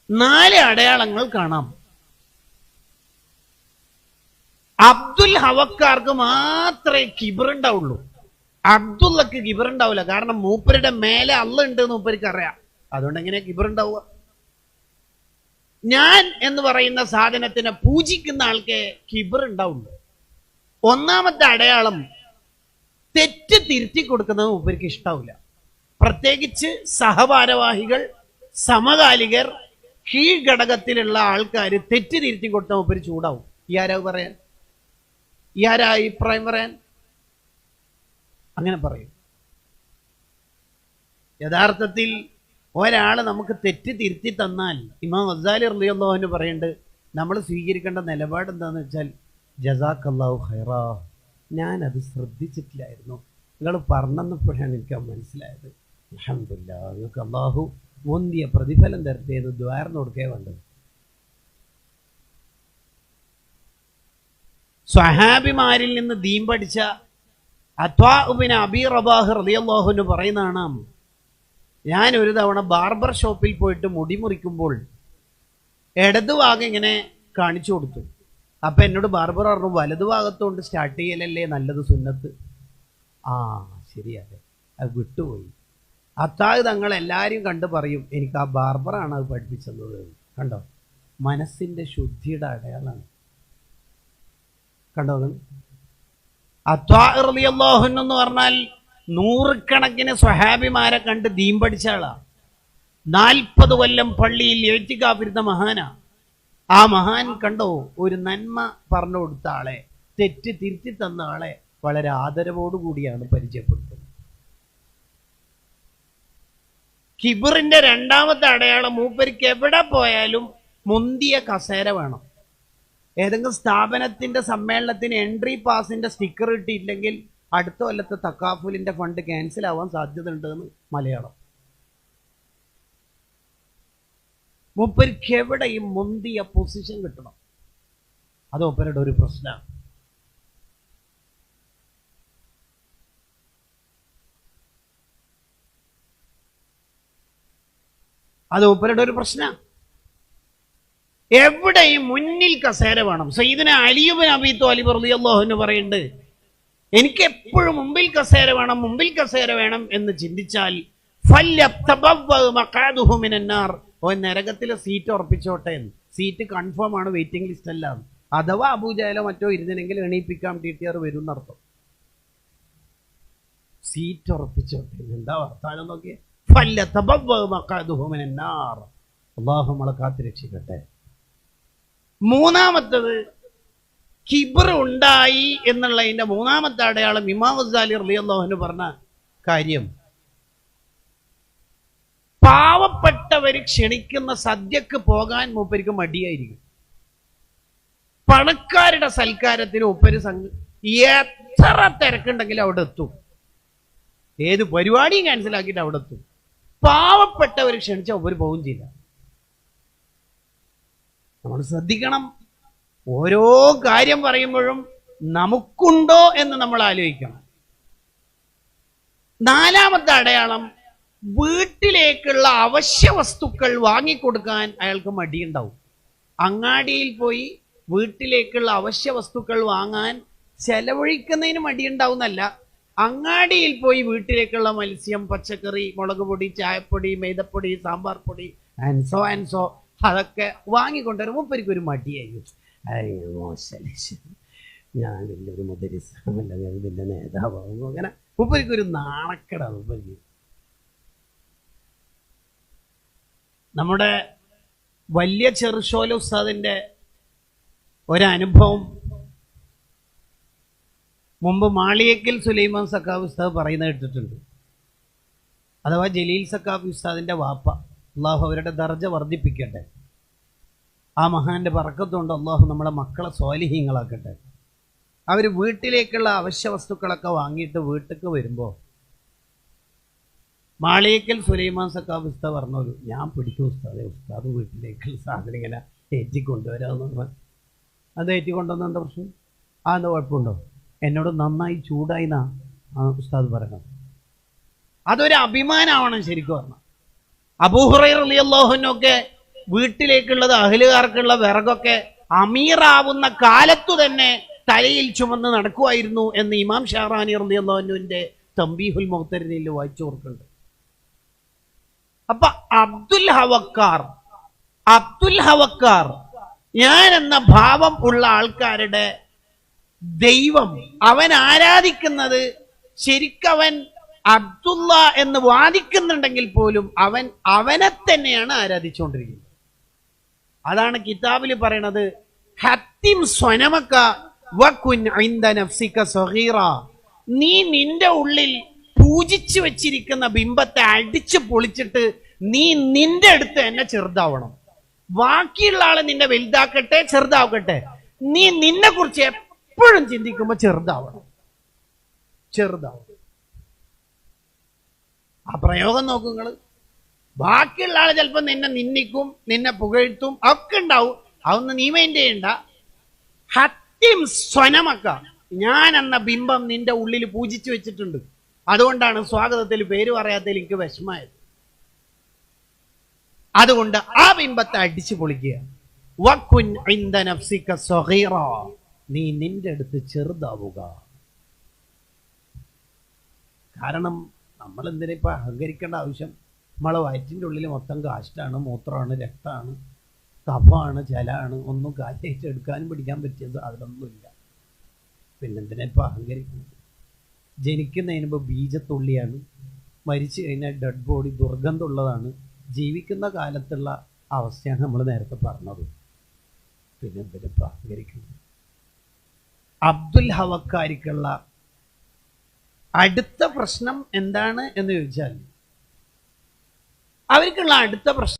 4 അടയാളങ്ങൾ കാണാം. അബ്ദുൽ ഹവക്കാർക്ക് മാത്രമേ കിബറുണ്ടാവുള്ളൂ. അബ്ദുള്ളക്ക് കിബറുണ്ടാവില്ല. കാരണം മൂപ്പരുടെ മേലെ അള്ള ഉണ്ട് എന്ന് മൂപ്പർക്ക് അറിയാം. അതുകൊണ്ട് എങ്ങനെയാ കിബറുണ്ടാവുക? ഞാൻ എന്ന് പറയുന്ന സാധനത്തിനെ പൂജിക്കുന്ന ആൾക്ക് കിബറുണ്ടാവുള്ളൂ. ഒന്നാമത്തെ അടയാളം, തെറ്റ് തിരുത്തി കൊടുക്കുന്നത് മൂപ്പർക്ക് ഇഷ്ടാവില്ല. പ്രത്യേകിച്ച് സഹഭാരവാഹികൾ, സമകാലികർ, കീഴ്ഘടകത്തിലുള്ള ആൾക്കാർ തെറ്റ് തിരുത്തി കൊടുത്താൽ മൂപ്പര് ചൂടാവും. ആരാ പറയാൻ? ആരാ അഭിപ്രായം പറയാൻ? അങ്ങനെ പറയും. യഥാർത്ഥത്തിൽ ഒരാൾ നമുക്ക് തെറ്റ് തിരുത്തി തന്നാൽ ഇമാം ഗസാലി റളിയല്ലാഹു അൻഹു പറയുന്നുണ്ട്, നമ്മൾ സ്വീകരിക്കേണ്ട നിലപാട് എന്താണെന്ന് വെച്ചാൽ, ജസാക്കല്ലാഹു ഖൈറാ, ഞാനത് ശ്രദ്ധിച്ചിട്ടില്ലായിരുന്നു, നിങ്ങൾ പറഞ്ഞപ്പോഴാണ് എനിക്ക് മനസ്സിലായത്, അൽഹംദുലില്ലാഹ്, നിങ്ങൾക്ക് അള്ളാഹു മുന്തിയ പ്രതിഫലം തരട്ടെ എന്ന് ദ്വാരന്ന് കൊടുക്കേ വേണ്ടത്. സ്വഹാബിമാരിൽ നിന്ന് ദീൻ പഠിച്ച അത്വാ ഇബ്നു അബീ റബാഹ് റളിയല്ലാഹു അൻഹു പറയുന്നതാണ്, ഞാൻ ഒരു തവണ ബാർബർ ഷോപ്പിൽ പോയിട്ട് മുടി മുറിക്കുമ്പോൾ ഇടതുഭാഗം ഇങ്ങനെ കാണിച്ചു കൊടുത്തു. അപ്പൊ എന്നോട് ബാർബർ പറഞ്ഞു, വലതുഭാഗത്തോണ്ട് സ്റ്റാർട്ട് ചെയ്യലല്ലേ നല്ലത്, സുന്നത്ത്. ആ ശരിയല്ലേ, അത് വിട്ടുപോയി. അത്താഴ് തങ്ങൾ എല്ലാവരും കണ്ട് പറയും, എനിക്ക് ആ ബാർബറാണ് അത് പഠിപ്പിച്ചത്. കണ്ടോ, മനസ്സിന്റെ ശുദ്ധിയുടെ അടയാളാണ്. കണ്ടോ, അത്വാ റളിയല്ലാഹു അൻഹു എന്ന് പറഞ്ഞാൽ നൂറുകണക്കിന് സ്വഹാബിമാരെ കണ്ട് ദീൻ പഠിച്ച ആളാ. 40 കൊല്ലം പള്ളിയിൽ എഴുത്തിക്കാഫിരുന്ന മഹാനാ. ആ മഹാൻ കണ്ടോ, ഒരു നന്മ പറഞ്ഞു കൊടുത്ത ആളെ, തെറ്റ് തിരുത്തി തന്ന ആളെ വളരെ ആദരവോടുകൂടിയാണ് പരിചയപ്പെടുത്തുന്നത്. കിബറിന്റെ രണ്ടാമത്തെ അടയാളം, മൂപ്പർക്ക് എവിടെ പോയാലും മുന്തിയ കസേര വേണം. ഏതെങ്കിലും സ്ഥാപനത്തിന്റെ സമ്മേളനത്തിന് എൻട്രി പാസിന്റെ സ്റ്റിക്കർ കിട്ടിയില്ലെങ്കിൽ അടുത്ത കൊല്ലത്തെ തക്കാഫുലിന്റെ ഫണ്ട് ക്യാൻസൽ ആവാൻ സാധ്യത ഉണ്ടെന്ന് മലയാളം. മൂപ്പർക്ക് എവിടെയും മുന്തിയ പൊസിഷൻ കിട്ടണം. അത് മൂപ്പരുടെ ഒരു പ്രശ്നമാണ്. അത് മൂപ്പരുടെ ഒരു പ്രശ്നമാണ്. എവിടെയും മുന്നിൽ കസേര വേണം. സയ്യിദുനാ അലി ഇബ്നു അബീ ത്വാലിബ് റളിയല്ലാഹു അൻഹു പറയുന്നുണ്ട്, എനിക്ക് എപ്പോഴും മുമ്പിൽ കസേര വേണം, മുമ്പിൽ കസേര വേണം എന്ന് ചിന്തിച്ചാൽ നരകത്തിലെ സീറ്റ് ഉറപ്പിച്ചോട്ടെ. സീറ്റ് കൺഫേം ആണ്, വെയിറ്റിംഗ് ലിസ്റ്റ് അല്ല. അഥവാ അബൂജഹലോ മറ്റോ ഇരുന്നെങ്കിൽ എണീപ്പിക്കാൻ ടിടിആർ വരും എന്നർത്ഥം. സീറ്റ് ഉറപ്പിച്ചോട്ടെ, എന്താ വർത്താനം നോക്കിയേ. അല്ലാഹു നമ്മളെ കാത്ത് രക്ഷിക്കട്ടെ. മൂന്നാമത്തത്, കിബർ ഉണ്ടായി എന്നുള്ളതിന്റെ മൂന്നാമത്തെ അടയാളം ഇമാം ഗസാലി റളിയല്ലാഹു അൻഹു പറഞ്ഞ കാര്യം, പാവപ്പെട്ടവര് ക്ഷണിക്കുന്ന സദ്യക്ക് പോകാൻ മൂപ്പർക്ക് മടിയായിരിക്കും. പണക്കാരുടെ സൽക്കാരത്തിന് മൂപ്പര് എത്ര തിരക്കുണ്ടെങ്കിലും അവിടെ എത്തും. ഏത് പരിപാടിയും ക്യാൻസലാക്കിയിട്ട് അവിടെ എത്തും. പാവപ്പെട്ടവര് ക്ഷണിച്ച മൂപ്പര് പോകും ചെയ്യില്ല. നമ്മൾ ശ്രദ്ധിക്കണം. ഓരോ കാര്യം പറയുമ്പോഴും നമുക്കുണ്ടോ എന്ന് നമ്മൾ ആലോചിക്കണം. നാലാമത്തെ അടയാളം, വീട്ടിലേക്കുള്ള അവശ്യ വസ്തുക്കൾ വാങ്ങിക്കൊടുക്കാൻ അയാൾക്ക് മടിയുണ്ടാവും. അങ്ങാടിയിൽ പോയി വീട്ടിലേക്കുള്ള അവശ്യ വസ്തുക്കൾ വാങ്ങാൻ ചെലവഴിക്കുന്നതിന് മടിയുണ്ടാവുന്നല്ല, അങ്ങാടിയിൽ പോയി വീട്ടിലേക്കുള്ള മത്സ്യം, പച്ചക്കറി, മുളക് പൊടി, ചായപ്പൊടി, മൈദപ്പൊടി, സാമ്പാർ പൊടി, ആൻസോ അതൊക്കെ വാങ്ങിക്കൊണ്ടുവരും. മൂപ്പർക്ക് ഒരു മടിയായിരിക്കും. മോശം, ഞാൻ വലിയൊരു മുദരിസല്ല, ഞാൻ വലിയ നേതാവാകും. അങ്ങനെ മൂപ്പർക്ക് ഒരു നാണക്കേടാണ്. മൂപ്പർക്ക് നമ്മുടെ വലിയ ചെറുശോല ഉസ്താദിന്റെ ഒരനുഭവം മുമ്പ് മാളിയേക്കൽ സുലൈമാൻ സഖാഫി ഉസ്താദ് പറയുന്നത് കേട്ടിട്ടുണ്ട്. അഥവാ ജലീൽ സഖാഫി ഉസ്താദിന്റെ വാപ്പ, അള്ളാഹു അവരുടെ ദർജ വർദ്ധിപ്പിക്കട്ടെ. ആ മഹാന്റെ ബറക്കത്തുകൊണ്ട് അള്ളാഹു നമ്മളെ മക്കളെ സ്വാലിഹീങ്ങളാക്കട്ടെ. അവർ വീട്ടിലേക്കുള്ള അവശ്യ വസ്തുക്കളൊക്കെ വാങ്ങിയിട്ട് വീട്ടിലേക്ക് വരുമ്പോൾ മാളിയേക്കൽ സുലൈമാൻ സഖാഫി ഉസ്താദ് പറഞ്ഞോളൂ, ഞാൻ പിടിക്കും ഉസ്താദ് വീട്ടിലേക്കുള്ള സാധനം ഇങ്ങനെ ഏറ്റിക്കൊണ്ടുവരാമെന്ന് പറഞ്ഞു. അത് ഏറ്റിക്കൊണ്ടുവന്ന എന്താ പ്രശ്നം? എന്താ കുഴപ്പമുണ്ടോ? എന്നോട് നന്നായി ചൂടായി എന്നാ ഉസ്താദ് പറയണം. അതൊരു അഭിമാനമാവണം ശരിക്കും പറഞ്ഞാൽ. അബൂ ഹുറൈറ റളിയല്ലാഹു അൻഹു ഒക്കെ വീട്ടിലേക്കുള്ളത് അഹലുകാർക്കുള്ള വിറകൊക്കെ അമീറാവുന്ന കാലത്തു തന്നെ തലയിൽ ചുമന്ന് നടക്കുമായിരുന്നു എന്ന് ഇമാം ഷാറാനി റളിയല്ലാഹുവിന്റെ തംബീഹുൽ മുഖ്തരിനിൽ വായിച്ചു ഓർക്കുന്നുണ്ട്. അപ്പൊ അബ്ദുൽ ഹവക്കാർ ഞാൻ എന്ന ഭാവം ഉള്ള ആൾക്കാരുടെ ദൈവം, അവൻ ആരാധിക്കുന്നത് ശരിക്കവൻ അബ്ദുള്ള എന്ന് വാദിക്കുന്നുണ്ടെങ്കിൽ പോലും അവനെ തന്നെയാണ് ആരാധിച്ചുകൊണ്ടിരിക്കുന്നത്. അതാണ് കിതാബിൽ പറയണത്, ഹത്തിം സ്വനമക വകുൻ ഇൻദ നഫ്സിക സഗീറ. നീ നിന്റെ ഉള്ളിൽ പൂജിച്ചു വെച്ചിരിക്കുന്ന ബിംബത്തെ അടിച്ചു പൊളിച്ചിട്ട് നീ നിന്റെ അടുത്ത് തന്നെ ചെറുതാവണം. ബാക്കിയുള്ള ആളെ നിന്നെ വലുതാക്കട്ടെ ചെറുതാവട്ടെ, നീ നിന്നെ കുറിച്ച് എപ്പോഴും ചിന്തിക്കുമ്പോ ചെറുതാവണം. ആ പ്രയോഗം നോക്കുങ്ങൾ. ബാക്കിയുള്ള ആള് ചിലപ്പോ നിന്നെ നിന്ദിക്കും, നിന്നെ പുകഴ്ത്തും ഒക്കെ ഉണ്ടാവും. അതൊന്നും നീ മെയിൻ്റെ ചെയ്യണ്ട. ഹത്തിം സ്വനമക്ക, ഞാൻ എന്ന ബിംബം നിന്റെ ഉള്ളിൽ പൂജിച്ചു വെച്ചിട്ടുണ്ട്. അതുകൊണ്ടാണ് സ്വാഗതത്തിൽ പേര് പറയാത്തതിൽ എനിക്ക് വിഷമായത്. അതുകൊണ്ട് ആ ബിംബത്തെ അടിച്ചു പൊളിക്കുക. വകുൻ ഇൻദ നഫ്സിക സഗീറ, നീ നിന്റെ അടുത്ത് ചെറുതാവുക. കാരണം നമ്മൾ എന്തിനാ ഇപ്പൊ അഹങ്കരിക്കേണ്ട ആവശ്യം? നമ്മളെ വയറ്റിൻ്റെ ഉള്ളിൽ മൊത്തം കാഷ്ടാണ്, മൂത്രമാണ്, രക്തമാണ്, കഫമാണ്, ജലാണ്. ഒന്നും കാര്യമായിട്ട് എടുക്കാനും പിടിക്കാൻ പറ്റിയത് അതിലൊന്നുമില്ല. പിന്നെന്തിനാ ഇപ്പൊ അഹങ്കരിക്കുന്നത്? ജനിക്കുന്നതിന് മുമ്പ് ബീജത്തുള്ളിയാണ്, മരിച്ചു കഴിഞ്ഞാൽ ഡെഡ് ബോഡി ദുർഗന്ധമുള്ളതാണ്. ജീവിക്കുന്ന കാലത്തുള്ള അവസ്ഥയാണ് നമ്മൾ നേരത്തെ പറഞ്ഞത്. പിന്നെന്തിനാ ഇപ്പൊ അഹങ്കരിക്കുന്നത്? അബ്ദുൽ ഹവക്കാരിക്കുള്ള അടുത്ത പ്രശ്നം എന്താണ് എന്ന് ചോദിച്ചാൽ, അവർക്കുള്ള അടുത്ത പ്രശ്നം